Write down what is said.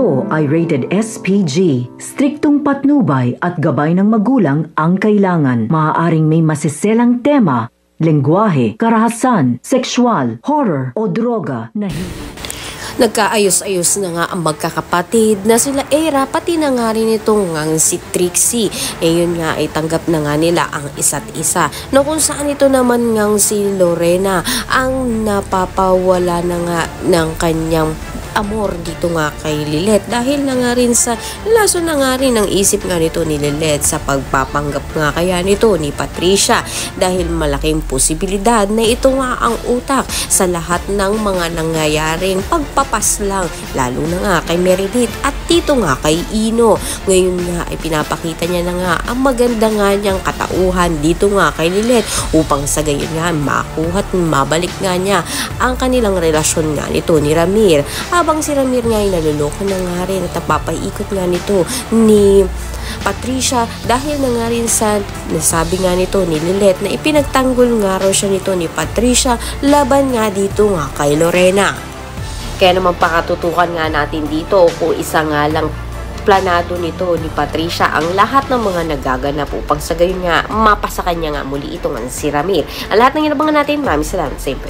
Ito ay rated SPG. Striktong patnubay at gabay ng magulang ang kailangan. Maaaring may masiselang tema, lengguwahe, karahasan, sexual, horror o droga na Nagkaayos-ayos na nga ang magkakapatid na sila Era, pati na nga rin itong si Trixie. Yun nga ay tanggap na nga nila ang isa't isa. No, kung saan ito naman ngang si Lorena ang napapawala na nga ng kanyang amor dito nga kay Lilet dahil na nga rin sa laso na nga rin ang isip nga nito ni Lilet sa pagpapanggap nga kaya nito ni Patricia dahil malaking posibilidad na ito nga ang utak sa lahat ng mga nangyayaring pagpapaslang lalo na nga kay Meredith at dito nga kay Ino. Ngayon nga ay pinapakita niya na nga ang maganda nga niyang katauhan dito nga kay Lilet upang sa gayon nga makuha at mabalik nga niya ang kanilang relasyon nga nito ni Ramir. Habang si Ramir nga ay naluloko na nga rin at napapaikot nga nito ni Patricia dahil na nga rin sa nasabi nga nito ni Lilet na ipinagtanggol nga raw siya nito ni Patricia laban nga dito nga kay Lorena. Kaya naman pakatutukan nga natin dito kung isa nga lang planado nito ni Patricia ang lahat ng mga nagaganap upang sa gayon nga mapasa kanya nga muli itong si Ramir. Ang lahat ng inabangan natin, maraming salamat sa inyo.